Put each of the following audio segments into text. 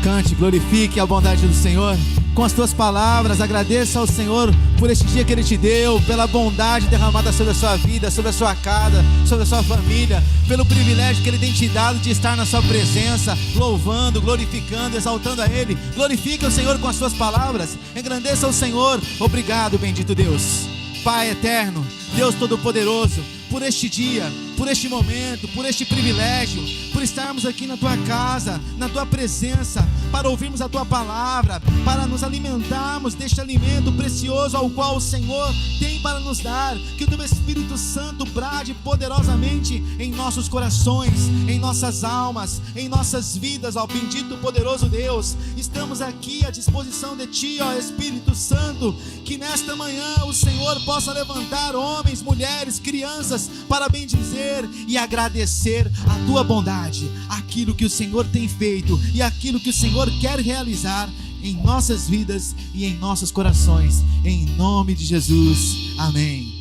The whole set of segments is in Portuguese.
Cante, glorifique a bondade do Senhor com as tuas palavras. Agradeça ao Senhor por este dia que Ele te deu, pela bondade derramada sobre a sua vida, sobre a sua casa, sobre a sua família, pelo privilégio que Ele tem te dado de estar na sua presença, louvando, glorificando, exaltando a Ele. Glorifique o Senhor com as suas palavras, engrandeça o Senhor. Obrigado, bendito Deus, Pai eterno, Deus Todo-Poderoso, por este dia, por este momento, por este privilégio, por estarmos aqui na Tua casa, na Tua presença, para ouvirmos a Tua palavra, para nos alimentarmos deste alimento precioso ao qual o Senhor tem para nos dar. Que o Teu Espírito Santo brade poderosamente em nossos corações, em nossas almas, em nossas vidas, ó bendito poderoso Deus. Estamos aqui à disposição de Ti, ó Espírito Santo, que nesta manhã o Senhor possa levantar homens, mulheres, crianças, para bendizer e agradecer a Tua bondade, aquilo que o Senhor tem feito e aquilo que o Senhor quer realizar em nossas vidas e em nossos corações, em nome de Jesus, amém.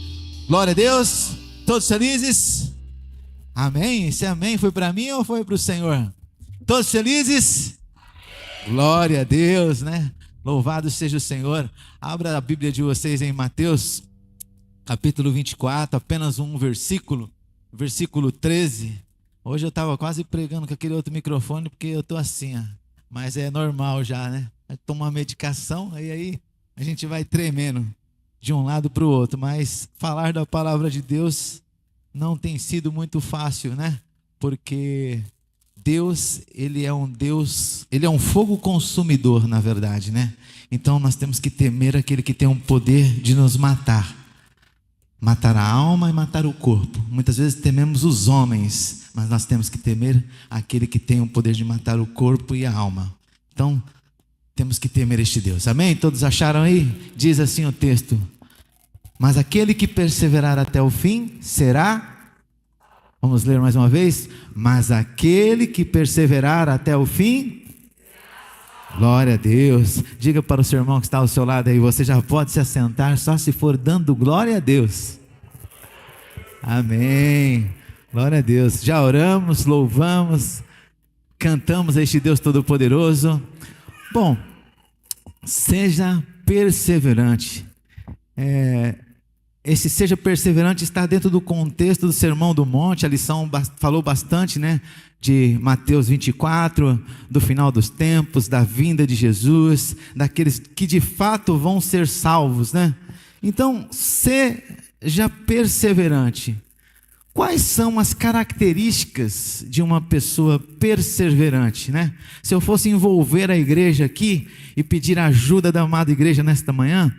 Glória a Deus, todos felizes? Amém. Esse amém foi para mim ou foi para o Senhor? Todos felizes? Glória a Deus, né? Louvado seja o Senhor. Abra a Bíblia de vocês em Mateus capítulo 24, apenas um versículo, versículo 13. Hoje eu estava quase pregando com aquele outro microfone, porque eu estou assim, ó. Mas é normal já, né? Toma uma medicação, aí a gente vai tremendo de um lado para o outro. Mas falar da palavra de Deus não tem sido muito fácil, né? Porque Deus, Ele é um fogo consumidor, na verdade, né? Então nós temos que temer aquele que tem um poder de nos matar. Matar a alma e matar o corpo. Muitas vezes tememos os homens, mas nós temos que temer aquele que tem o poder de matar o corpo e a alma. Então, temos que temer este Deus. Amém? Todos acharam aí? Diz assim o texto: mas aquele que perseverar até o fim será... Vamos ler mais uma vez? Mas aquele que perseverar até o fim... Glória a Deus. Diga para o seu irmão que está ao seu lado aí: você já pode se assentar só se for dando glória a Deus. Amém. Glória a Deus. Já oramos, louvamos, cantamos a este Deus Todo-Poderoso. Bom, seja perseverante. Esse seja perseverante está dentro do contexto do Sermão do Monte. A lição falou bastante, né? De Mateus 24, do final dos tempos, da vinda de Jesus, daqueles que de fato vão ser salvos, né? Então, seja perseverante. Quais são as características de uma pessoa perseverante, né? Se eu fosse envolver a igreja aqui e pedir a ajuda da amada igreja nesta manhã,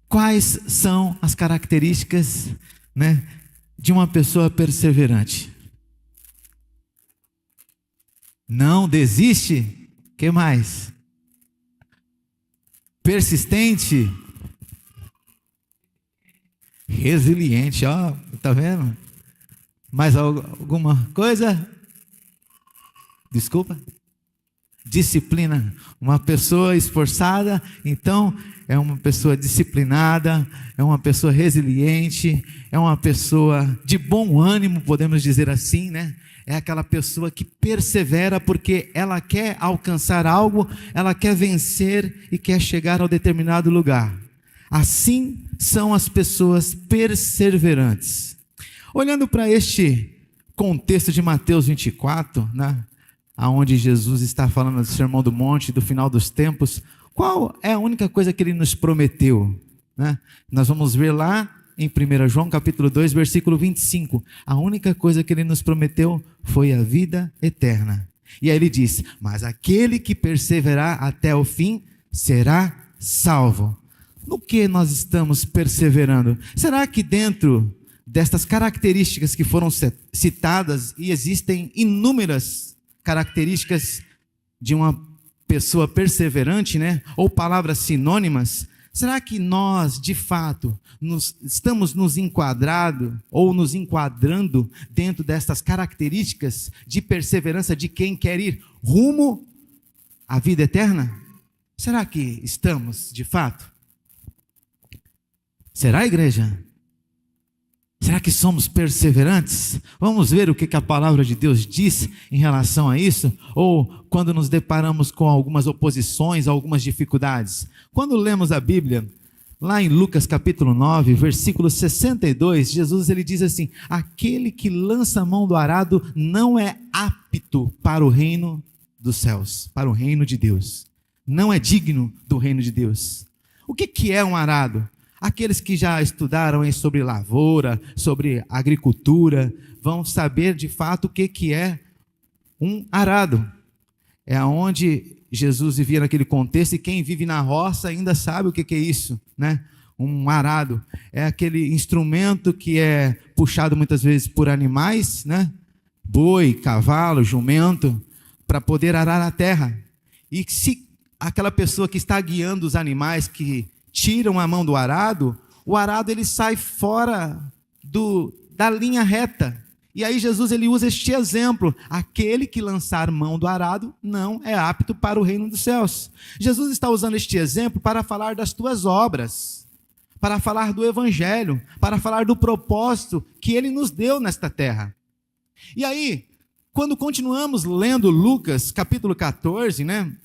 quais são as características, né, de uma pessoa perseverante? Não desiste. Que mais? Persistente. Resiliente, ó, tá vendo? Mais alguma coisa? Desculpa. Disciplina. Uma pessoa esforçada, então, é uma pessoa disciplinada, é uma pessoa resiliente, é uma pessoa de bom ânimo, podemos dizer assim, né? É aquela pessoa que persevera porque ela quer alcançar algo, ela quer vencer e quer chegar ao determinado lugar. Assim são as pessoas perseverantes. Olhando para este contexto de Mateus 24, né, onde Jesus está falando do Sermão do Monte, do final dos tempos, qual é a única coisa que Ele nos prometeu? né? Nós vamos ver lá em 1 João capítulo 2, versículo 25. A única coisa que ele nos prometeu foi a vida eterna. E aí ele diz: mas aquele que perseverar até o fim será salvo. No que nós estamos perseverando? Será que dentro destas características que foram citadas, e existem inúmeras características de uma pessoa perseverante, né? Ou palavras sinônimas, será que nós, de fato, estamos nos enquadrando ou nos enquadrando dentro destas características de perseverança de quem quer ir rumo à vida eterna? Será que estamos, de fato? Será, igreja? Será que somos perseverantes? Vamos ver o que a palavra de Deus diz em relação a isso? Ou quando nos deparamos com algumas oposições, algumas dificuldades? Quando lemos a Bíblia, lá em Lucas capítulo 9, versículo 62, Jesus ele diz assim: aquele que lança a mão do arado não é apto para o reino dos céus, para o reino de Deus. Não é digno do reino de Deus. O que é um arado? Aqueles que já estudaram sobre lavoura, sobre agricultura, vão saber de fato o que é um arado. É onde Jesus vivia naquele contexto, e quem vive na roça ainda sabe o que é isso, né? Um arado é aquele instrumento que é puxado muitas vezes por animais, né? Boi, cavalo, jumento, para poder arar a terra. E se aquela pessoa que está guiando os animais que tiram a mão do arado, o arado ele sai fora da linha reta. E aí Jesus ele usa este exemplo: aquele que lançar mão do arado não é apto para o reino dos céus. Jesus está usando este exemplo para falar das tuas obras, para falar do evangelho, para falar do propósito que ele nos deu nesta terra. E aí, quando continuamos lendo Lucas capítulo 14, né?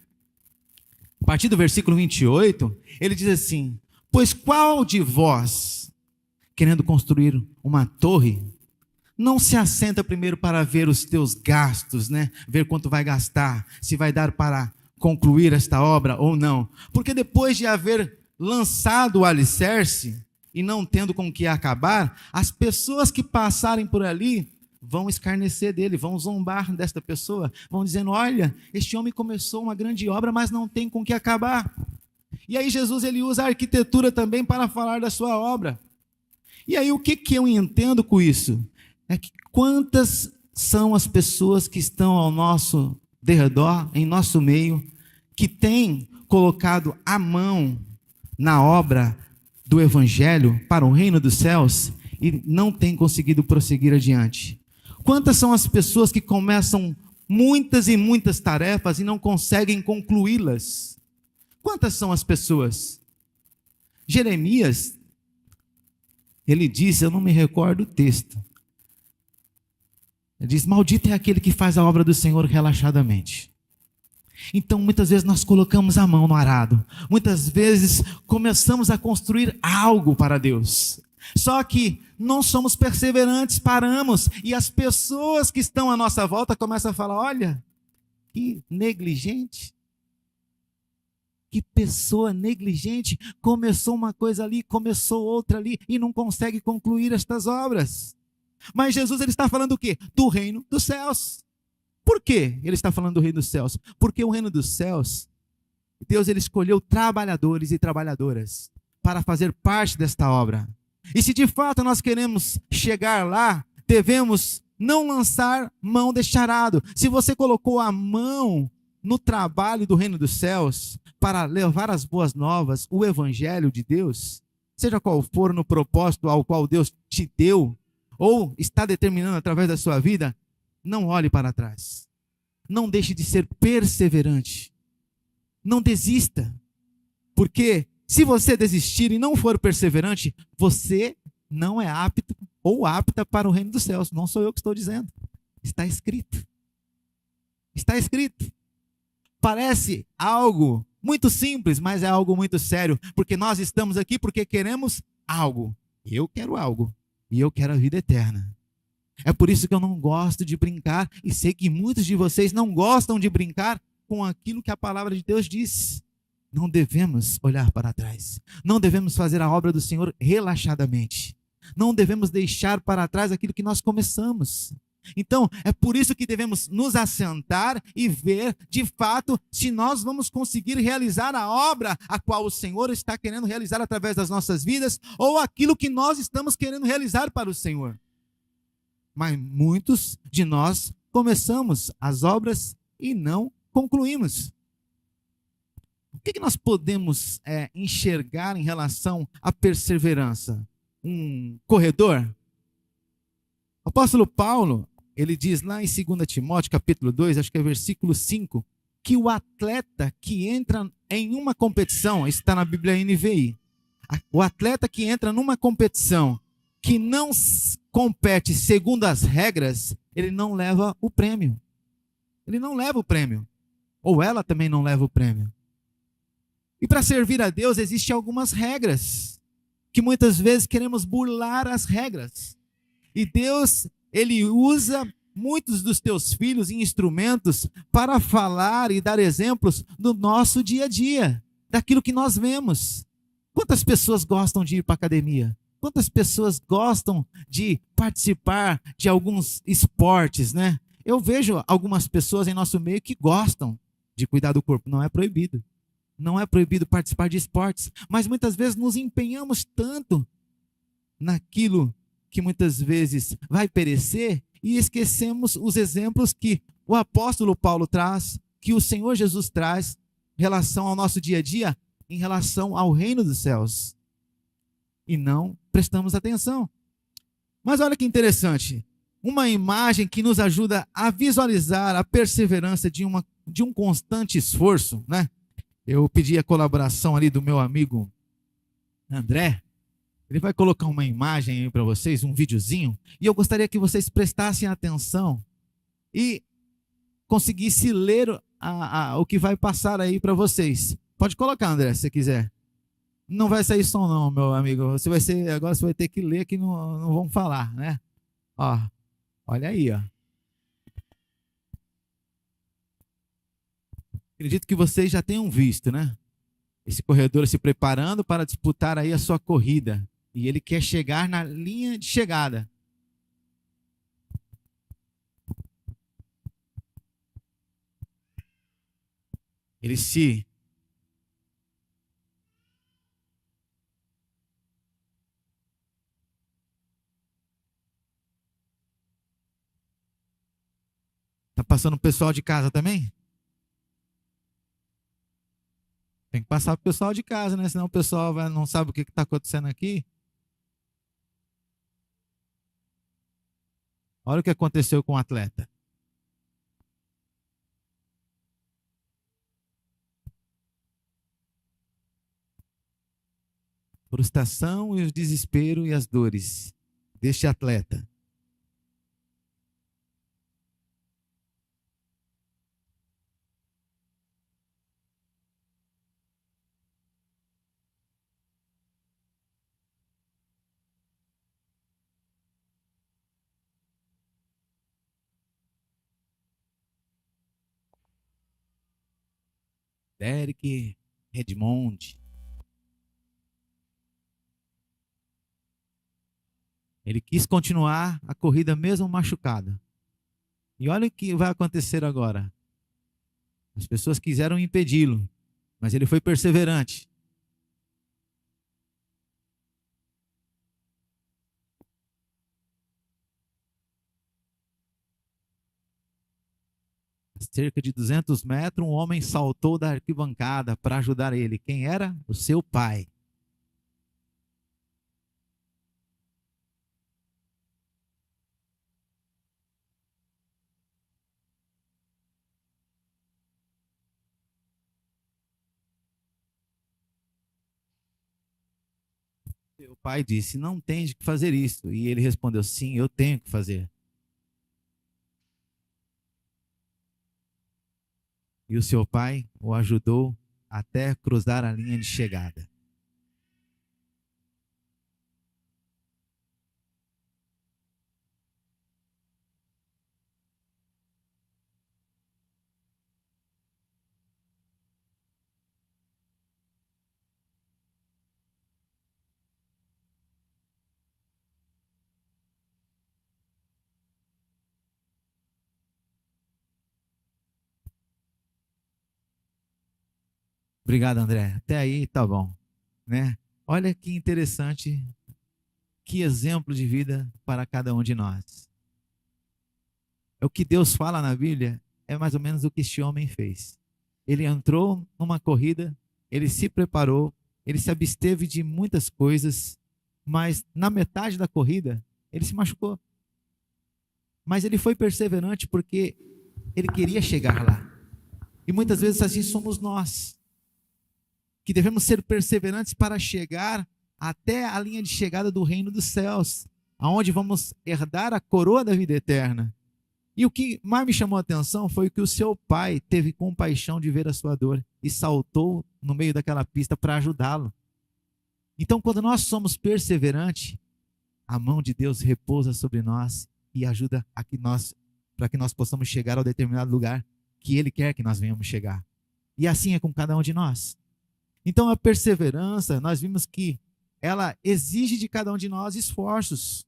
A partir do versículo 28, ele diz assim: pois qual de vós, querendo construir uma torre, não se assenta primeiro para ver os teus gastos, né? Ver quanto vai gastar, se vai dar para concluir esta obra ou não. Porque depois de haver lançado o alicerce e não tendo com que acabar, as pessoas que passarem por ali vão escarnecer dele, vão zombar desta pessoa, vão dizendo: olha, este homem começou uma grande obra, mas não tem com que acabar. E aí Jesus ele usa a arquitetura também para falar da sua obra. E aí o que eu entendo com isso? É que quantas são as pessoas que estão ao nosso derredor, em nosso meio, que têm colocado a mão na obra do evangelho para o reino dos céus e não têm conseguido prosseguir adiante. Quantas são as pessoas que começam muitas e muitas tarefas e não conseguem concluí-las? Quantas são as pessoas? Jeremias, ele diz, eu não me recordo o texto, ele diz: maldito é aquele que faz a obra do Senhor relaxadamente. Então muitas vezes nós colocamos a mão no arado, muitas vezes começamos a construir algo para Deus, só que não somos perseverantes, paramos, e as pessoas que estão à nossa volta começam a falar: olha, que negligente, que pessoa negligente, começou uma coisa ali, começou outra ali, e não consegue concluir estas obras. Mas Jesus ele está falando o quê? Do reino dos céus. Por que ele está falando do reino dos céus? Porque o reino dos céus, Deus ele escolheu trabalhadores e trabalhadoras para fazer parte desta obra. E se de fato nós queremos chegar lá, devemos não lançar mão deste arado. Se você colocou a mão no trabalho do reino dos céus para levar as boas novas, o evangelho de Deus, seja qual for no propósito ao qual Deus te deu, ou está determinando através da sua vida, não olhe para trás. Não deixe de ser perseverante. Não desista. Porque se você desistir e não for perseverante, você não é apto ou apta para o reino dos céus. Não sou eu que estou dizendo. Está escrito. Está escrito. Parece algo muito simples, mas é algo muito sério. Porque nós estamos aqui porque queremos algo. Eu quero algo. E eu quero a vida eterna. É por isso que eu não gosto de brincar, e sei que muitos de vocês não gostam de brincar com aquilo que a palavra de Deus diz. não devemos olhar para trás. Não devemos fazer a obra do Senhor relaxadamente. Não devemos deixar para trás aquilo que nós começamos. Então, é por isso que devemos nos assentar e ver, de fato, se nós vamos conseguir realizar a obra a qual o Senhor está querendo realizar através das nossas vidas, ou aquilo que nós estamos querendo realizar para o Senhor. Mas muitos de nós começamos as obras e não concluímos. O que nós podemos enxergar em relação à perseverança? Um corredor? O apóstolo Paulo, ele diz lá em 2 Timóteo, capítulo 2, acho que é versículo 5, que o atleta que entra em uma competição, isso está na Bíblia NVI, o atleta que entra numa competição que não compete segundo as regras, ele não leva o prêmio. Ele não leva o prêmio. Ou ela também não leva o prêmio. E para servir a Deus existem algumas regras, que muitas vezes queremos burlar as regras. E Deus, Ele usa muitos dos teus filhos em instrumentos para falar e dar exemplos do nosso dia a dia, daquilo que nós vemos. Quantas pessoas gostam de ir para a academia? Quantas pessoas gostam de participar de alguns esportes, né? Eu vejo algumas pessoas em nosso meio que gostam de cuidar do corpo, não é proibido. Não é proibido participar de esportes, mas muitas vezes nos empenhamos tanto naquilo que muitas vezes vai perecer e esquecemos os exemplos que o apóstolo Paulo traz, que o Senhor Jesus traz em relação ao nosso dia a dia, em relação ao reino dos céus. E não prestamos atenção. Mas olha que interessante, uma imagem que nos ajuda a visualizar a perseverança de um constante esforço, né? Eu pedi a colaboração ali do meu amigo André. Ele vai colocar uma imagem aí para vocês, um videozinho, e eu gostaria que vocês prestassem atenção e conseguissem ler o que vai passar aí para vocês. Pode colocar, André, se você quiser. Não vai sair som não, meu amigo. Agora você vai ter que ler que não vamos falar, né? Ó, olha aí, ó. Acredito que vocês já tenham visto, né? Esse corredor se preparando para disputar aí a sua corrida. E ele quer chegar na linha de chegada. Ele se Tá passando o pessoal de casa também? Tem que passar para o pessoal de casa, né? Senão o pessoal não sabe o que está acontecendo aqui. Olha o que aconteceu com o atleta. Frustração e o desespero e as dores deste atleta. Derek Redmond. Ele quis continuar a corrida mesmo machucado. E olha o que vai acontecer agora. As pessoas quiseram impedi-lo, mas ele foi perseverante. A cerca de 200 metros, um homem saltou da arquibancada para ajudar ele. Quem era? O seu pai. O pai disse: não tens que fazer isso. E ele respondeu: sim, eu tenho que fazer. E o seu pai o ajudou até cruzar a linha de chegada. Obrigado, André. Até aí tá bom, né? Olha que interessante, que exemplo de vida para cada um de nós. O que Deus fala na Bíblia é mais ou menos o que este homem fez. Ele entrou numa corrida, ele se preparou, ele se absteve de muitas coisas, mas na metade da corrida ele se machucou. Mas ele foi perseverante porque ele queria chegar lá. E muitas vezes assim somos nós, que devemos ser perseverantes para chegar até a linha de chegada do reino dos céus, aonde vamos herdar a coroa da vida eterna. E o que mais me chamou a atenção foi que o seu pai teve compaixão de ver a sua dor e saltou no meio daquela pista para ajudá-lo. Então, quando nós somos perseverantes, a mão de Deus repousa sobre nós e ajuda para que nós possamos chegar ao determinado lugar que Ele quer que nós venhamos chegar. E assim é com cada um de nós. Então, a perseverança, nós vimos que ela exige de cada um de nós esforços.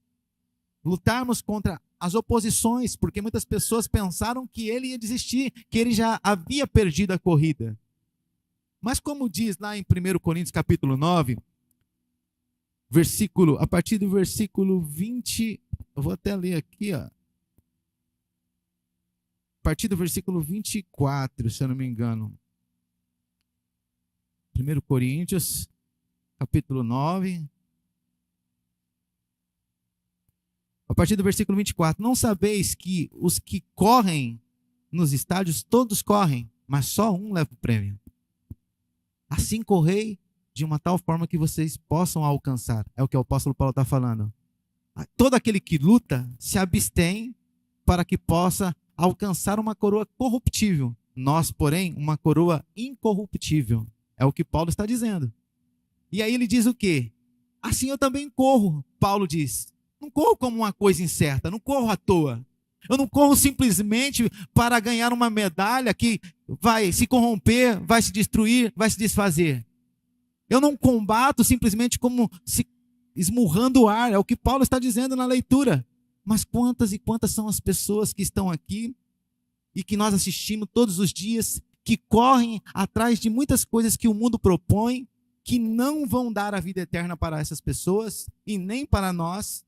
Lutarmos contra as oposições, porque muitas pessoas pensaram que ele ia desistir, que ele já havia perdido a corrida. Mas como diz lá em 1 Coríntios capítulo 9, a partir do versículo 20, eu vou até ler aqui, ó. A partir do versículo 24, se eu não me engano. 1 Coríntios capítulo 9, a partir do versículo 24, não sabeis que os que correm nos estádios, todos correm, mas só um leva o prêmio. Assim correi de uma tal forma que vocês possam alcançar. É o que o apóstolo Paulo está falando. Todo aquele que luta se abstém para que possa alcançar uma coroa corruptível. Nós, porém, uma coroa incorruptível. É o que Paulo está dizendo. E aí ele diz o quê? Assim eu também corro, Paulo diz. Não corro como uma coisa incerta, não corro à toa. Eu não corro simplesmente para ganhar uma medalha que vai se corromper, vai se destruir, vai se desfazer. Eu não combato simplesmente como se esmurrando o ar, é o que Paulo está dizendo na leitura. Mas quantas e quantas são as pessoas que estão aqui e que nós assistimos todos os dias, que correm atrás de muitas coisas que o mundo propõe, que não vão dar a vida eterna para essas pessoas e nem para nós,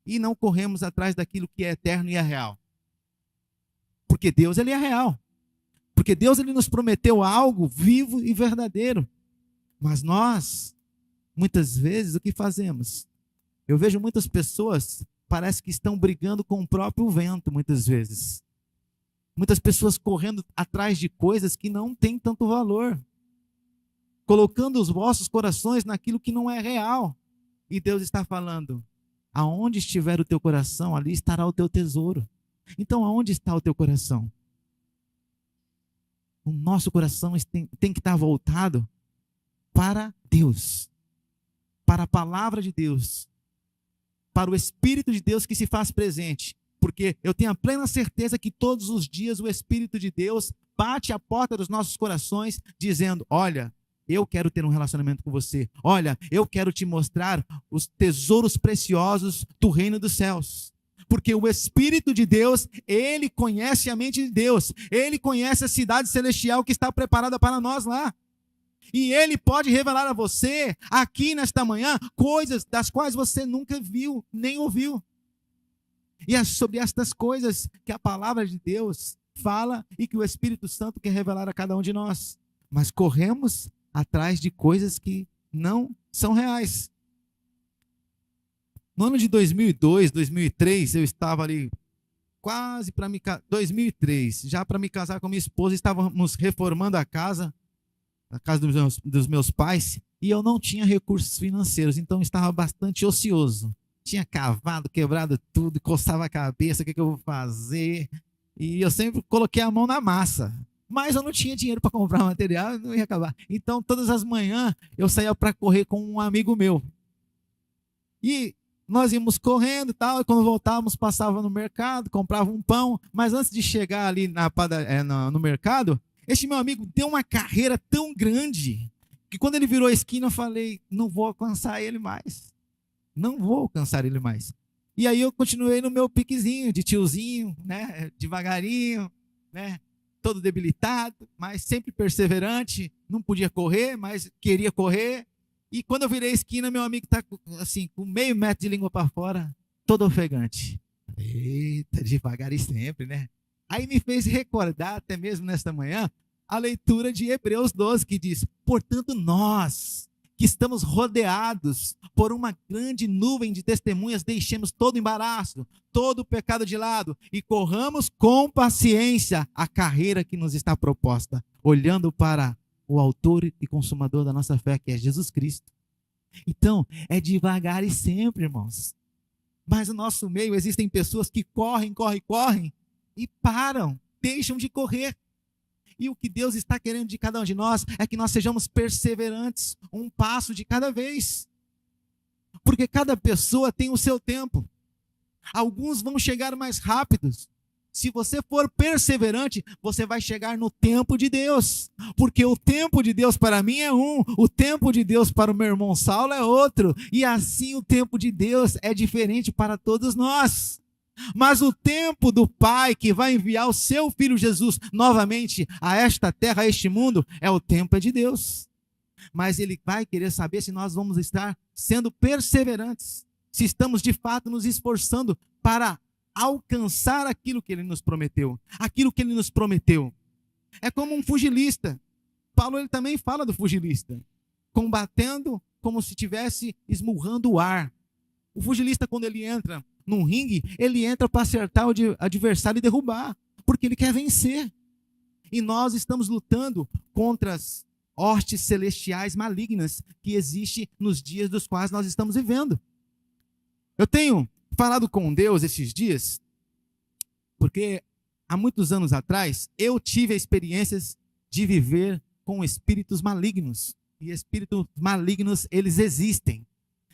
e não corremos atrás daquilo que é eterno e é real. Porque Deus, ele é real. Porque Deus, ele nos prometeu algo vivo e verdadeiro. Mas nós, muitas vezes, o que fazemos? Eu vejo muitas pessoas, parece que estão brigando com o próprio vento, muitas vezes. Muitas pessoas correndo atrás de coisas que não têm tanto valor. Colocando os vossos corações naquilo que não é real. E Deus está falando, aonde estiver o teu coração, ali estará o teu tesouro. Então, aonde está o teu coração? O nosso coração tem que estar voltado para Deus, para a palavra de Deus, para o Espírito de Deus que se faz presente. Porque eu tenho a plena certeza que todos os dias o Espírito de Deus bate à porta dos nossos corações, dizendo, olha, eu quero ter um relacionamento com você. Olha, eu quero te mostrar os tesouros preciosos do reino dos céus. Porque o Espírito de Deus, ele conhece a mente de Deus. Ele conhece a cidade celestial que está preparada para nós lá. E ele pode revelar a você, aqui nesta manhã, coisas das quais você nunca viu, nem ouviu. E é sobre estas coisas que a palavra de Deus fala e que o Espírito Santo quer revelar a cada um de nós. Mas corremos atrás de coisas que não são reais. No ano de 2002, 2003, eu estava ali quase para me casar, 2003, já para me casar com minha esposa, estávamos reformando a casa dos meus pais, e eu não tinha recursos financeiros, então estava bastante ocioso. Tinha cavado, quebrado tudo, coçava a cabeça, o que eu vou fazer? E eu sempre coloquei a mão na massa. Mas eu não tinha dinheiro para comprar material, não ia acabar. Então, todas as manhãs, eu saía para correr com um amigo meu. E nós íamos correndo e tal, e quando voltávamos, passava no mercado, comprava um pão. Mas antes de chegar ali no mercado, este meu amigo deu uma carreira tão grande, que quando ele virou a esquina, eu falei, não vou alcançar ele mais. Não vou alcançar ele mais. E aí eu continuei no meu piquezinho, de tiozinho, né, devagarinho, né. todo debilitado, mas sempre perseverante, não podia correr, mas queria correr. E quando eu virei a esquina, meu amigo está assim, com meio metro de língua para fora, todo ofegante. Eita, devagar e sempre, né? Aí me fez recordar, até mesmo nesta manhã, a leitura de Hebreus 12, que diz: portanto, nós que estamos rodeados por uma grande nuvem de testemunhas, deixemos todo embaraço, todo o pecado de lado e corramos com paciência a carreira que nos está proposta, olhando para o autor e consumador da nossa fé, que é Jesus Cristo. Então, é devagar e sempre, irmãos. Mas no nosso meio existem pessoas que correm e param, deixam de correr. E o que Deus está querendo de cada um de nós é que nós sejamos perseverantes, um passo de cada vez. Porque cada pessoa tem o seu tempo. Alguns vão chegar mais rápidos. Se você for perseverante, você vai chegar no tempo de Deus. Porque o tempo de Deus para mim é um, o tempo de Deus para o meu irmão Saulo é outro. E assim o tempo de Deus é diferente para todos nós. Mas o tempo do Pai que vai enviar o seu Filho Jesus novamente a esta terra, a este mundo, o tempo é de Deus. Mas Ele vai querer saber se nós vamos estar sendo perseverantes, se estamos de fato nos esforçando para alcançar aquilo que Ele nos prometeu. Aquilo que Ele nos prometeu. É como um pugilista. Paulo ele também fala do pugilista, combatendo como se estivesse esmurrando o ar. O pugilista, quando ele entra num ringue, ele entra para acertar o adversário e derrubar, porque ele quer vencer. E nós estamos lutando contra as hostes celestiais malignas que existem nos dias dos quais nós estamos vivendo. Eu tenho falado com Deus esses dias, porque há muitos anos atrás eu tive experiências de viver com espíritos malignos. E espíritos malignos, eles existem.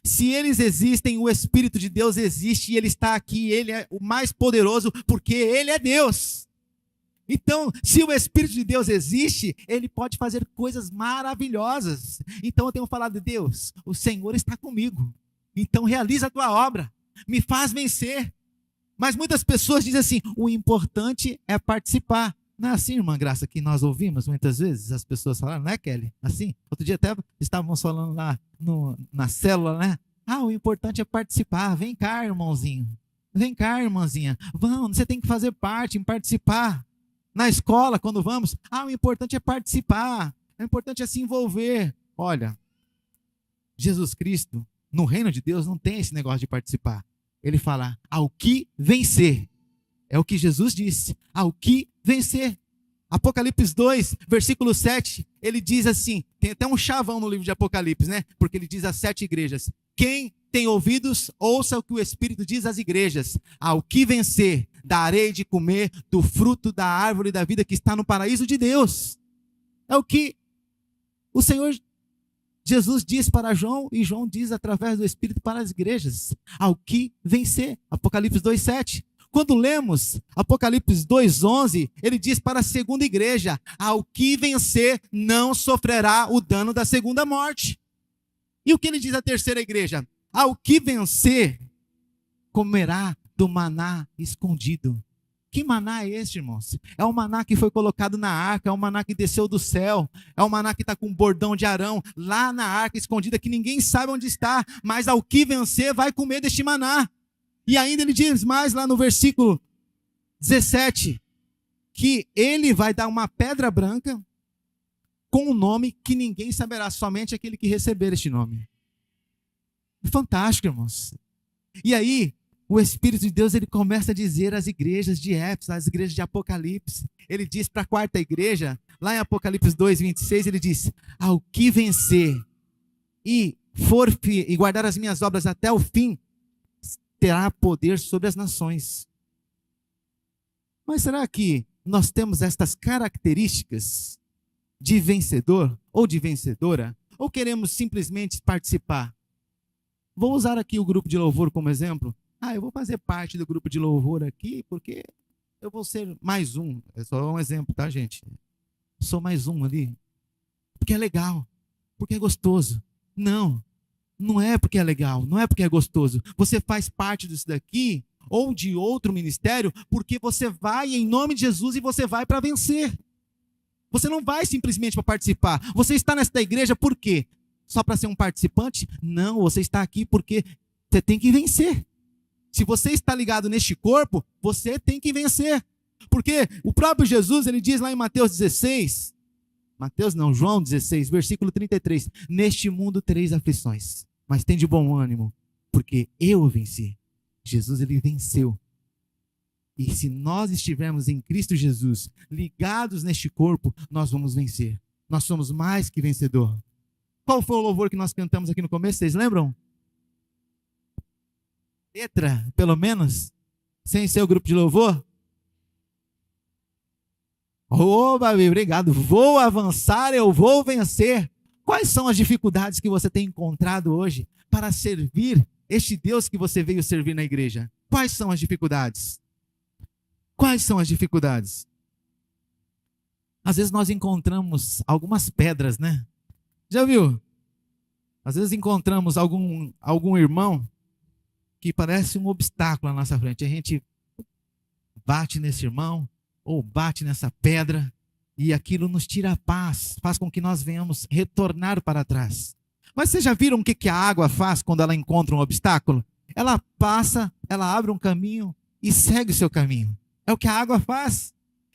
Se eles existem, o Espírito de Deus existe e Ele está aqui, Ele é o mais poderoso, porque Ele é Deus. Então, se o Espírito de Deus existe, Ele pode fazer coisas maravilhosas. Então eu tenho falado: Deus, o Senhor está comigo, então realiza a tua obra, me faz vencer. Mas muitas pessoas dizem assim: o importante é participar. Não é assim, irmã Graça, que nós ouvimos muitas vezes as pessoas falarem, não é, Kelly? Assim, outro dia até estávamos falando lá na célula, né? O importante é participar. Vem cá, irmãozinho. Vem cá, irmãzinha. Vamos, você tem que fazer parte, em participar. Na escola, quando vamos, o importante é participar. O importante é se envolver. Olha, Jesus Cristo, no reino de Deus, não tem esse negócio de participar. Ele fala: ao que vencer. É o que Jesus disse, ao que vencer. Apocalipse 2, versículo 7, ele diz assim, tem até um chavão no livro de Apocalipse, né? Porque ele diz às 7 igrejas: quem tem ouvidos, ouça o que o Espírito diz às igrejas. Ao que vencer, darei de comer do fruto da árvore da vida que está no paraíso de Deus. É o que o Senhor Jesus diz para João, e João diz através do Espírito para as igrejas. Ao que vencer. Apocalipse 2, 7. Quando lemos Apocalipse 2:11, ele diz para a segunda igreja: ao que vencer não sofrerá o dano da segunda morte. E o que ele diz à terceira igreja? Ao que vencer, comerá do maná escondido. Que maná é este, irmãos? É o maná que foi colocado na arca, é o maná que desceu do céu, é o maná que está com um bordão de Arão, lá na arca escondida, que ninguém sabe onde está, mas ao que vencer vai comer deste maná. E ainda ele diz mais lá no versículo 17, que ele vai dar uma pedra branca com um nome que ninguém saberá, somente aquele que receber este nome. Fantástico, irmãos. E aí, o Espírito de Deus, ele começa a dizer às igrejas de Éfeso, às igrejas de Apocalipse. Ele diz para a quarta igreja, lá em Apocalipse 2:26, ele diz: ao que vencer e guardar as minhas obras até o fim, terá poder sobre as nações. Mas será que nós temos estas características de vencedor ou de vencedora? Ou queremos simplesmente participar? Vou usar aqui o grupo de louvor como exemplo. Eu vou fazer parte do grupo de louvor aqui porque eu vou ser mais um. É só um exemplo, tá, gente? Sou mais um ali. Porque é legal, porque é gostoso. Não é porque é legal, não é porque é gostoso. Você faz parte disso daqui ou de outro ministério, porque você vai em nome de Jesus e você vai para vencer. Você não vai simplesmente para participar. Você está nesta igreja por quê? Só para ser um participante? Não, você está aqui porque você tem que vencer. Se você está ligado neste corpo, você tem que vencer. Porque o próprio Jesus, ele diz lá em João 16, versículo 33, neste mundo tereis aflições, mas tem de bom ânimo, porque eu venci. Jesus, ele venceu. E se nós estivermos em Cristo Jesus, ligados neste corpo, nós vamos vencer. Nós somos mais que vencedor. Qual foi o louvor que nós cantamos aqui no começo? Vocês lembram? Letra, pelo menos, sem ser o grupo de louvor. Babi, obrigado. Vou avançar, eu vou vencer. Quais são as dificuldades que você tem encontrado hoje para servir este Deus que você veio servir na igreja? Quais são as dificuldades? Quais são as dificuldades? Às vezes nós encontramos algumas pedras, né? Já viu? Às vezes encontramos algum irmão que parece um obstáculo na nossa frente. A gente bate nesse irmão ou bate nessa pedra e aquilo nos tira a paz, faz com que nós venhamos retornar para trás. Mas vocês já viram o que a água faz quando ela encontra um obstáculo? Ela passa, ela abre um caminho e segue o seu caminho. É o que a água faz.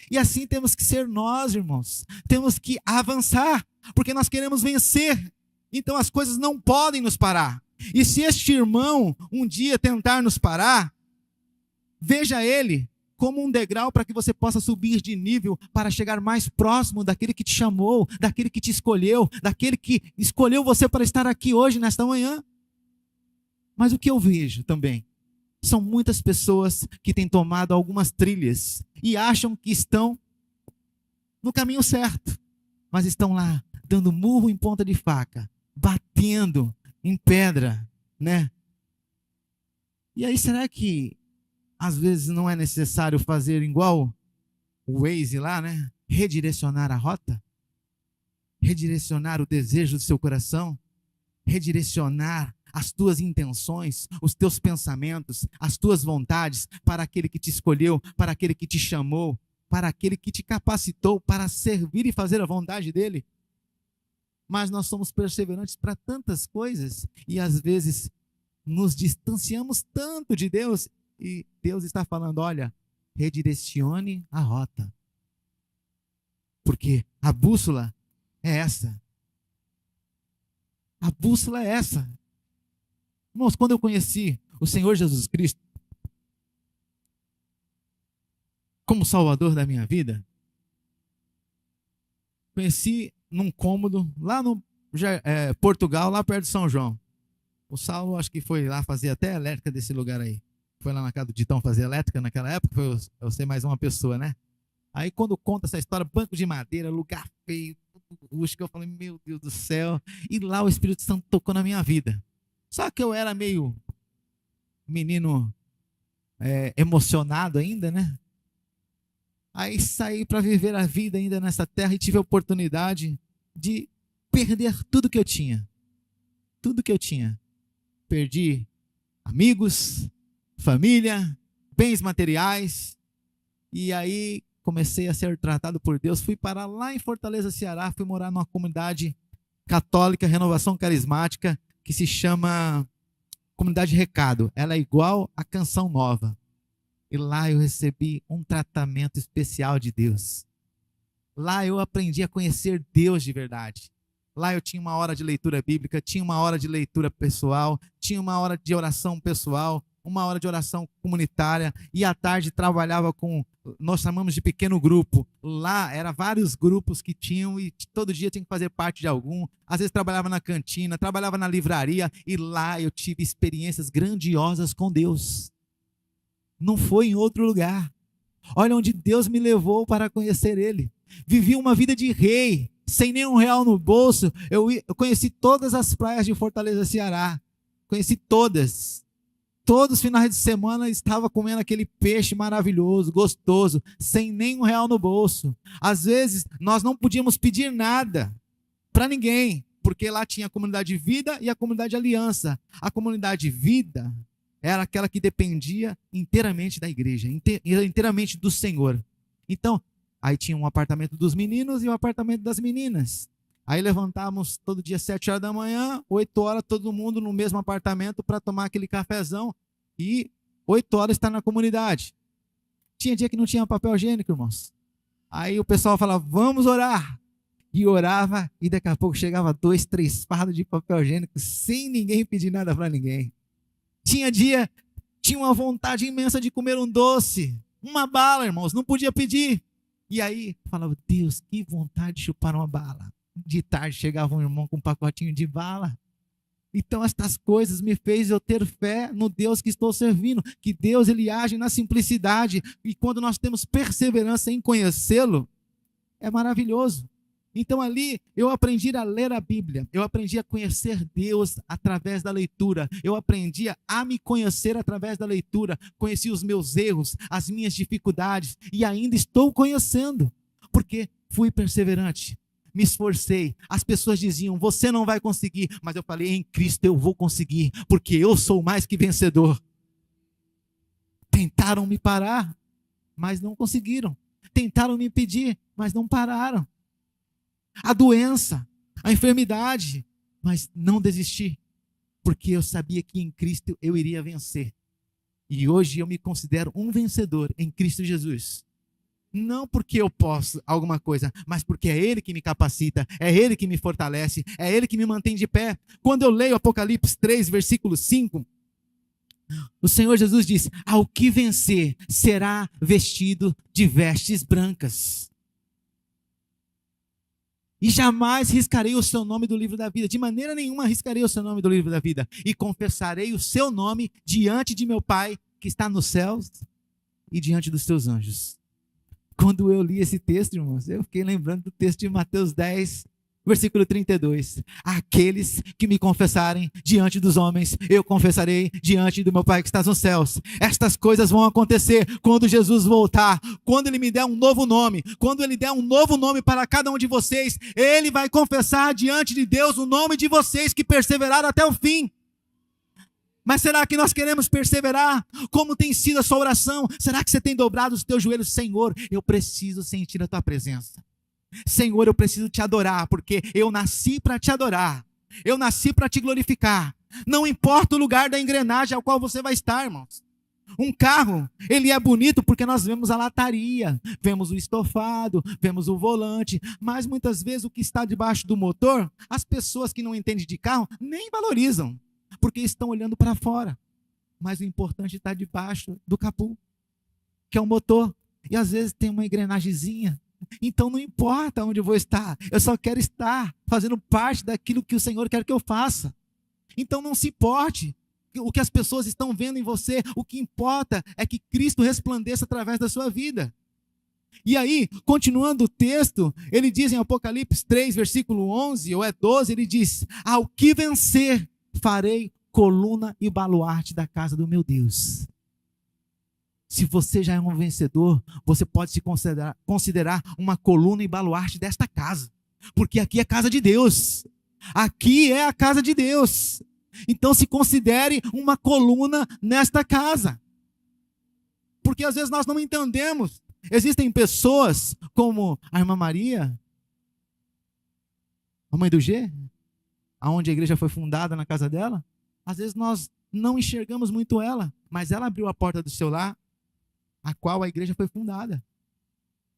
E assim temos que ser nós, irmãos. Temos que avançar, porque nós queremos vencer. Então as coisas não podem nos parar. E se este irmão um dia tentar nos parar, veja ele como um degrau para que você possa subir de nível para chegar mais próximo daquele que te chamou, daquele que te escolheu, daquele que escolheu você para estar aqui hoje, nesta manhã. Mas o que eu vejo também são muitas pessoas que têm tomado algumas trilhas e acham que estão no caminho certo, mas estão lá dando murro em ponta de faca, batendo em pedra, né? E aí será que às vezes não é necessário fazer igual o Waze lá, né? Redirecionar a rota, redirecionar o desejo do seu coração, redirecionar as tuas intenções, os teus pensamentos, as tuas vontades para aquele que te escolheu, para aquele que te chamou, para aquele que te capacitou para servir e fazer a vontade dele. Mas nós somos perseverantes para tantas coisas e às vezes nos distanciamos tanto de Deus e Deus está falando, olha, redirecione a rota. Porque a bússola é essa. A bússola é essa. Irmãos, quando eu conheci o Senhor Jesus Cristo como Salvador da minha vida, conheci num cômodo lá no Portugal, lá perto de São João. O Saulo acho que foi lá fazer até elétrica desse lugar aí. Foi lá na casa do Ditão fazer elétrica naquela época, foi eu sei mais uma pessoa, né? Aí quando conta essa história, banco de madeira, lugar feio, rústico, eu falei, meu Deus do céu. E lá o Espírito Santo tocou na minha vida. Só que eu era meio menino emocionado ainda, né? Aí saí para viver a vida ainda nessa terra e tive a oportunidade de perder tudo que eu tinha. Tudo que eu tinha. Perdi amigos, família, bens materiais. E aí comecei a ser tratado por Deus. Fui parar lá em Fortaleza, Ceará. Fui morar numa comunidade católica, Renovação Carismática, que se chama Comunidade Recado. Ela é igual a Canção Nova. E lá eu recebi um tratamento especial de Deus. Lá eu aprendi a conhecer Deus de verdade. Lá eu tinha uma hora de leitura bíblica, tinha uma hora de leitura pessoal, tinha uma hora de oração pessoal, uma hora de oração comunitária, e à tarde trabalhava com, nós chamamos de pequeno grupo. Lá eram vários grupos que tinham e todo dia tinha que fazer parte de algum. Às vezes trabalhava na cantina, trabalhava na livraria, e lá eu tive experiências grandiosas com Deus. Não foi em outro lugar. Olha onde Deus me levou para conhecer Ele. Vivi uma vida de rei, sem nenhum real no bolso. Eu conheci todas as praias de Fortaleza, Ceará. Conheci todas. Todos os finais de semana estava comendo aquele peixe maravilhoso, gostoso, sem nenhum real no bolso. Às vezes nós não podíamos pedir nada para ninguém, porque lá tinha a comunidade Vida e a comunidade Aliança. A comunidade Vida era aquela que dependia inteiramente da igreja, inteiramente do Senhor. Então, aí tinha um apartamento dos meninos e um apartamento das meninas. Aí levantávamos todo dia 7 horas da manhã, 8 horas, todo mundo no mesmo apartamento para tomar aquele cafezão e 8 horas estar na comunidade. Tinha dia que não tinha papel higiênico, irmãos. Aí o pessoal falava, vamos orar. E orava, e daqui a pouco chegava 2, 3 fardos de papel higiênico, sem ninguém pedir nada para ninguém. Tinha uma vontade imensa de comer um doce, uma bala, irmãos, não podia pedir. E aí, falava, Deus, que vontade de chupar uma bala. De tarde chegava um irmão com um pacotinho de bala. Então estas coisas me fez eu ter fé no Deus que estou servindo, que Deus ele age na simplicidade, e quando nós temos perseverança em conhecê-lo, é maravilhoso. Então ali eu aprendi a ler a Bíblia, eu aprendi a conhecer Deus através da leitura, eu aprendi a me conhecer através da leitura, conheci os meus erros, as minhas dificuldades, e ainda estou conhecendo, porque fui perseverante. Me esforcei, as pessoas diziam, você não vai conseguir, mas eu falei, em Cristo eu vou conseguir, porque eu sou mais que vencedor. Tentaram me parar, mas não conseguiram. Tentaram me impedir, mas não pararam. A doença, a enfermidade, mas não desisti, porque eu sabia que em Cristo eu iria vencer. E hoje eu me considero um vencedor em Cristo Jesus. Não porque eu posso alguma coisa, mas porque é Ele que me capacita, é Ele que me fortalece, é Ele que me mantém de pé. Quando eu leio Apocalipse 3, versículo 5, o Senhor Jesus diz, ao que vencer será vestido de vestes brancas. E jamais riscarei o seu nome do livro da vida, de maneira nenhuma riscarei o seu nome do livro da vida, e confessarei o seu nome diante de meu Pai, que está nos céus, e diante dos seus anjos. Quando eu li esse texto, irmãos, eu fiquei lembrando do texto de Mateus 10, versículo 32. Aqueles que me confessarem diante dos homens, eu confessarei diante do meu Pai que está nos céus. Estas coisas vão acontecer quando Jesus voltar, quando Ele me der um novo nome, quando Ele der um novo nome para cada um de vocês, Ele vai confessar diante de Deus o nome de vocês que perseveraram até o fim. Mas será que nós queremos perseverar? Como tem sido a sua oração? Será que você tem dobrado os teus joelhos? Senhor, eu preciso sentir a tua presença. Senhor, eu preciso te adorar, porque eu nasci para te adorar. Eu nasci para te glorificar. Não importa o lugar da engrenagem ao qual você vai estar, irmãos. Um carro, ele é bonito porque nós vemos a lataria, vemos o estofado, vemos o volante, mas muitas vezes o que está debaixo do motor, as pessoas que não entendem de carro nem valorizam, porque estão olhando para fora. Mas o importante está debaixo do capô, que é o motor. E às vezes tem uma engrenagemzinha. Então não importa onde eu vou estar, eu só quero estar fazendo parte daquilo que o Senhor quer que eu faça. Então não se importe o que as pessoas estão vendo em você, o que importa é que Cristo resplandeça através da sua vida. E aí, continuando o texto, ele diz em Apocalipse 3, versículo 11, ou é 12, ele diz, ao que vencer, farei coluna e baluarte da casa do meu Deus. Se você já é um vencedor, você pode se considerar uma coluna e baluarte desta casa, porque aqui é a casa de Deus, aqui é a casa de Deus. Então se considere uma coluna nesta casa, porque às vezes nós não entendemos. Existem pessoas como a irmã Maria, a mãe do G, aonde a igreja foi fundada na casa dela. Às vezes nós não enxergamos muito ela, mas ela abriu a porta do seu lar, a qual a igreja foi fundada.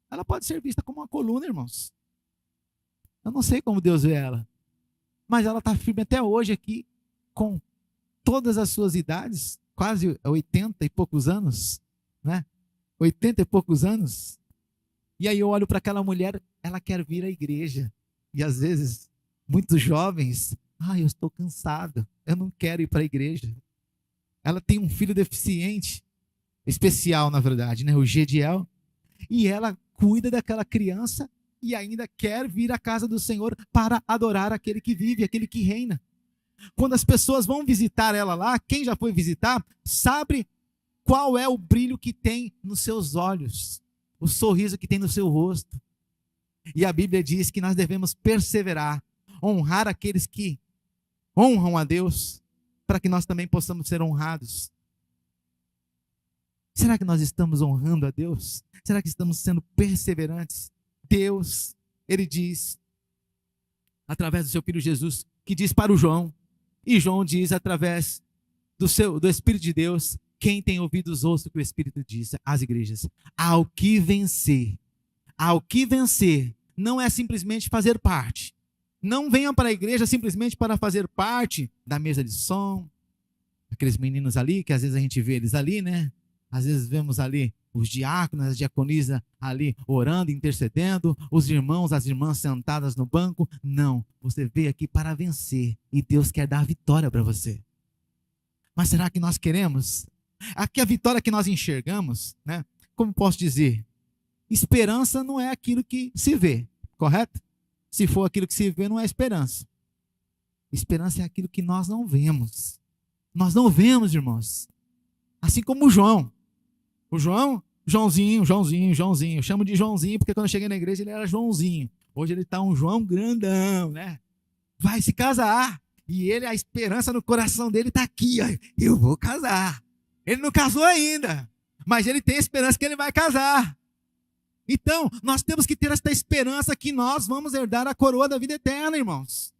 Ela pode ser vista como uma coluna, irmãos. Eu não sei como Deus vê ela, mas ela está firme até hoje aqui, com todas as suas idades, quase 80 e poucos anos, né? 80 e poucos anos. E aí eu olho para aquela mulher, ela quer vir à igreja. E às vezes, muitos jovens, eu estou cansado, eu não quero ir para a igreja. Ela tem um filho deficiente, especial na verdade, né? O Gediel. E ela cuida daquela criança e ainda quer vir à casa do Senhor para adorar aquele que vive, aquele que reina. Quando as pessoas vão visitar ela lá, quem já foi visitar, sabe qual é o brilho que tem nos seus olhos, o sorriso que tem no seu rosto. E a Bíblia diz que nós devemos perseverar, honrar aqueles que honram a Deus, para que nós também possamos ser honrados. Será que nós estamos honrando a Deus? Será que estamos sendo perseverantes? Deus, Ele diz, através do seu Filho Jesus, que diz para o João, e João diz através do Espírito de Deus, quem tem ouvidos ouça o que o Espírito diz às igrejas. Ao que vencer, não é simplesmente fazer parte. Não venham para a igreja simplesmente para fazer parte da mesa de som, aqueles meninos ali, que às vezes a gente vê eles ali, né? Às vezes vemos ali os diáconos, as diaconisas ali orando, intercedendo, os irmãos, as irmãs sentadas no banco. Não, você veio aqui para vencer e Deus quer dar a vitória para você. Mas será que nós queremos? Aqui a vitória que nós enxergamos, né? Como posso dizer? Esperança não é aquilo que se vê, correto? Se for aquilo que se vê, não é esperança. Esperança é aquilo que nós não vemos. Nós não vemos, irmãos. Assim como o João. O Joãozinho. Eu chamo de Joãozinho porque quando eu cheguei na igreja ele era Joãozinho. Hoje ele está um João grandão, né? Vai se casar. E ele, a esperança no coração dele está aqui, ó. Eu vou casar. Ele não casou ainda, mas ele tem a esperança que ele vai casar. Então, nós temos que ter esta esperança que nós vamos herdar a coroa da vida eterna, irmãos.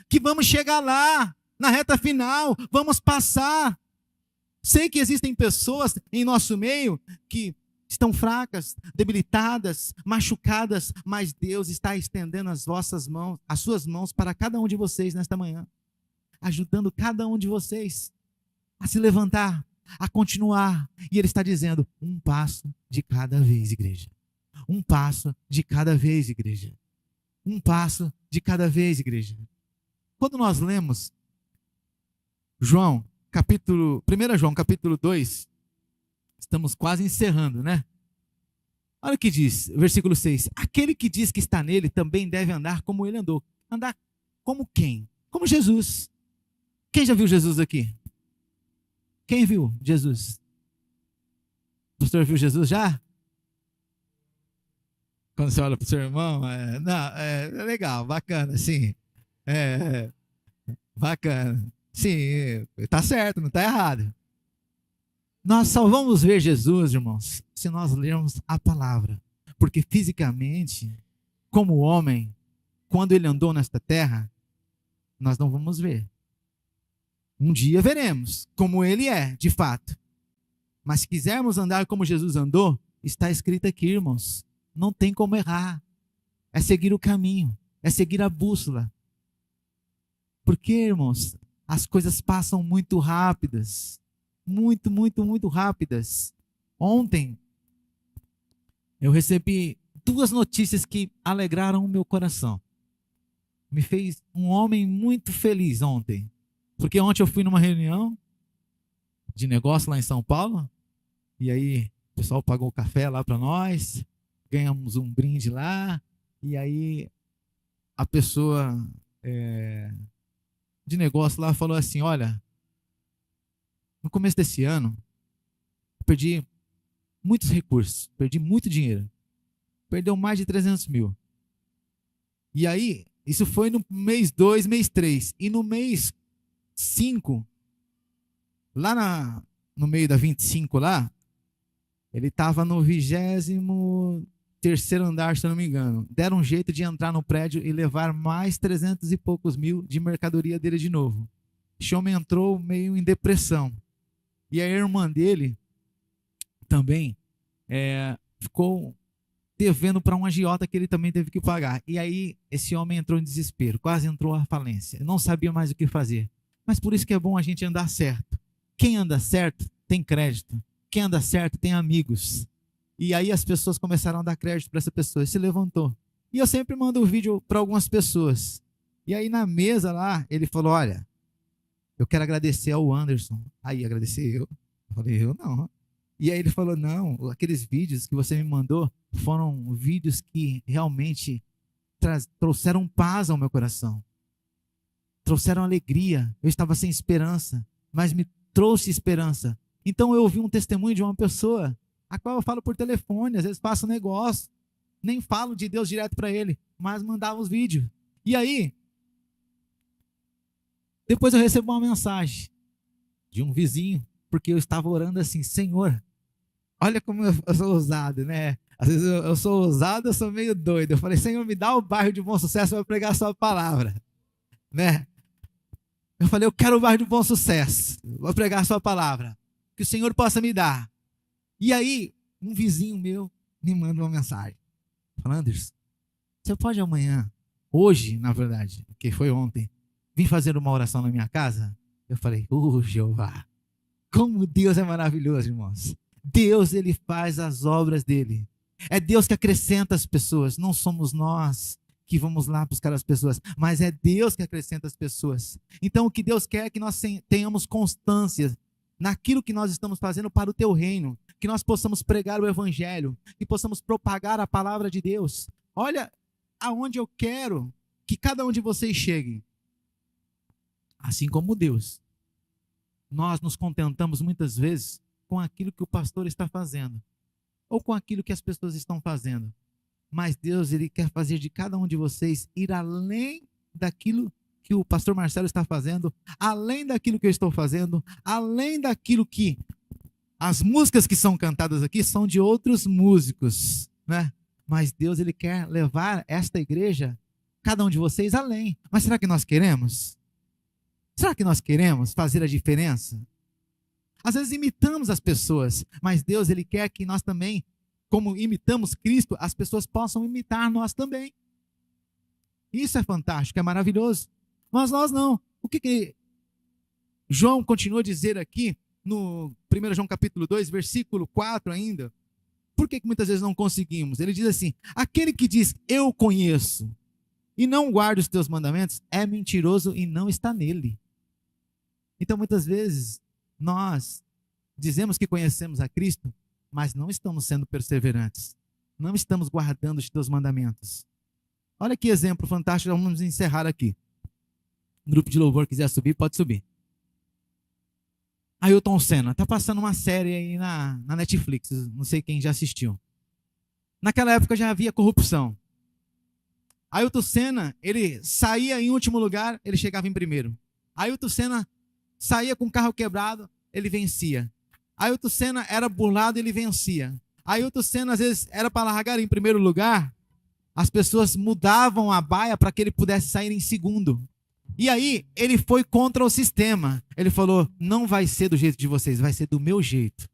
Que vamos chegar lá, na reta final, vamos passar. Sei que existem pessoas em nosso meio que estão fracas, debilitadas, machucadas, mas Deus está estendendo as suas mãos para cada um de vocês nesta manhã, ajudando cada um de vocês a se levantar, a continuar. E Ele está dizendo, um passo de cada vez, igreja. Um passo de cada vez, igreja. Um passo de cada vez, igreja. Quando nós lemos 1 João, capítulo 2, estamos quase encerrando, né? Olha o que diz, versículo 6. Aquele que diz que está nele também deve andar como ele andou. Andar como quem? Como Jesus. Quem já viu Jesus aqui? Quem viu Jesus? O pastor viu Jesus já? Quando você olha para o seu irmão, é legal, bacana, sim. Bacana. Sim, está certo, não está errado. Nós só vamos ver Jesus, irmãos, se nós lermos a palavra. Porque fisicamente, como homem, quando ele andou nesta terra, nós não vamos ver. Um dia veremos como ele é, de fato. Mas se quisermos andar como Jesus andou, está escrito aqui, irmãos. Não tem como errar. É seguir o caminho, é seguir a bússola. Porque, irmãos, as coisas passam muito rápidas. Muito, muito, muito rápidas. Ontem, eu recebi 2 notícias que alegraram o meu coração. Me fez um homem muito feliz ontem. Porque ontem eu fui numa reunião de negócio lá em São Paulo. E aí, o pessoal pagou o café lá para nós. Ganhamos um brinde lá. E aí, a pessoa de negócio lá falou assim, olha, no começo desse ano, eu perdi muitos recursos, perdi muito dinheiro. Perdeu mais de 300 mil. E aí, isso foi no mês 2, mês 3. E no mês 5, lá no meio da 25 lá, ele estava no 23º andar, se eu não me engano. Deram um jeito de entrar no prédio e levar mais 300 e poucos mil de mercadoria dele de novo. Esse homem entrou meio em depressão. E a irmã dele também ficou devendo para um agiota que ele também teve que pagar. E aí esse homem entrou em desespero, quase entrou à falência. Não sabia mais o que fazer. Mas por isso que é bom a gente andar certo. Quem anda certo tem crédito. Quem anda certo tem amigos. E aí as pessoas começaram a dar crédito para essa pessoa. Ele se levantou. E eu sempre mando um vídeo para algumas pessoas. E aí na mesa lá, ele falou, olha, eu quero agradecer ao Anderson. Aí, agradecer eu? Eu falei, eu não. E aí ele falou, não, aqueles vídeos que você me mandou foram vídeos que realmente trouxeram paz ao meu coração. Trouxeram alegria. Eu estava sem esperança, mas me trouxe esperança. Então eu ouvi um testemunho de uma pessoa, a qual eu falo por telefone, às vezes faço um negócio, nem falo de Deus direto para ele, mas mandava os vídeos. E aí, depois eu recebo uma mensagem de um vizinho, porque eu estava orando assim, Senhor, Olha como eu sou ousado, né? Às vezes eu sou ousado, eu sou meio doido. Eu falei, Senhor, me dá o bairro de Bom Sucesso para pregar a sua palavra, né? Eu falei, eu quero o bairro de Bom Sucesso, vou pregar a sua palavra, que o Senhor possa me dar. E aí, um vizinho meu me manda uma mensagem, falando, Anderson, você pode amanhã, hoje, na verdade, que foi ontem, vir fazer uma oração na minha casa? Eu falei, Jeová, como Deus é maravilhoso, irmãos. Deus, ele faz as obras dele. É Deus que acrescenta as pessoas, não somos nós que vamos lá buscar as pessoas, mas é Deus que acrescenta as pessoas. Então, o que Deus quer é que nós tenhamos constância naquilo que nós estamos fazendo para o teu reino, que nós possamos pregar o evangelho, que possamos propagar a palavra de Deus. Olha aonde eu quero que cada um de vocês chegue. Assim como Deus, nós nos contentamos muitas vezes com aquilo que o pastor está fazendo, ou com aquilo que as pessoas estão fazendo. Mas Deus, ele quer fazer de cada um de vocês ir além daquilo que o pastor Marcelo está fazendo, além daquilo que eu estou fazendo, além daquilo que as músicas que são cantadas aqui são de outros músicos, né? Mas Deus, ele quer levar esta igreja, cada um de vocês, além. Mas será que nós queremos? Será que nós queremos fazer a diferença? Às vezes imitamos as pessoas, mas Deus, ele quer que nós também, como imitamos Cristo, as pessoas possam imitar nós também. Isso é fantástico, é maravilhoso. Mas nós não. O que João continua a dizer aqui, no 1 João capítulo 2, versículo 4 ainda? Por que muitas vezes não conseguimos? Ele diz assim, aquele que diz, eu conheço, e não guarda os teus mandamentos, é mentiroso e não está nele. Então, muitas vezes, nós dizemos que conhecemos a Cristo, mas não estamos sendo perseverantes. Não estamos guardando os teus mandamentos. Olha que exemplo fantástico, vamos encerrar aqui. O grupo de louvor quiser subir, pode subir. Ailton Senna, está passando uma série aí na Netflix, não sei quem já assistiu. Naquela época já havia corrupção. Ailton Senna, ele saía em último lugar, ele chegava em primeiro. Ailton Senna saía com o carro quebrado, ele vencia. Ailton Senna era burlado, ele vencia. Ailton Senna, às vezes, era para largar em primeiro lugar, as pessoas mudavam a baia para que ele pudesse sair em segundo. E aí, ele foi contra o sistema. Ele falou, não vai ser do jeito de vocês, vai ser do meu jeito.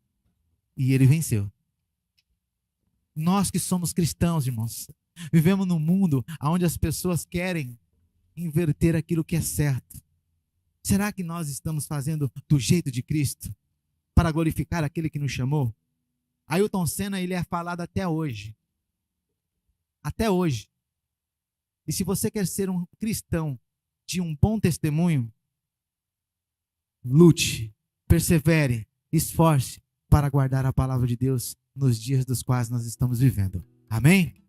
E ele venceu. Nós que somos cristãos, irmãos, vivemos num mundo onde as pessoas querem inverter aquilo que é certo. Será que nós estamos fazendo do jeito de Cristo para glorificar aquele que nos chamou? Ailton Senna, ele é falado até hoje. Até hoje. E se você quer ser um cristão de um bom testemunho, lute, persevere, esforce para guardar a palavra de Deus nos dias dos quais nós estamos vivendo. Amém?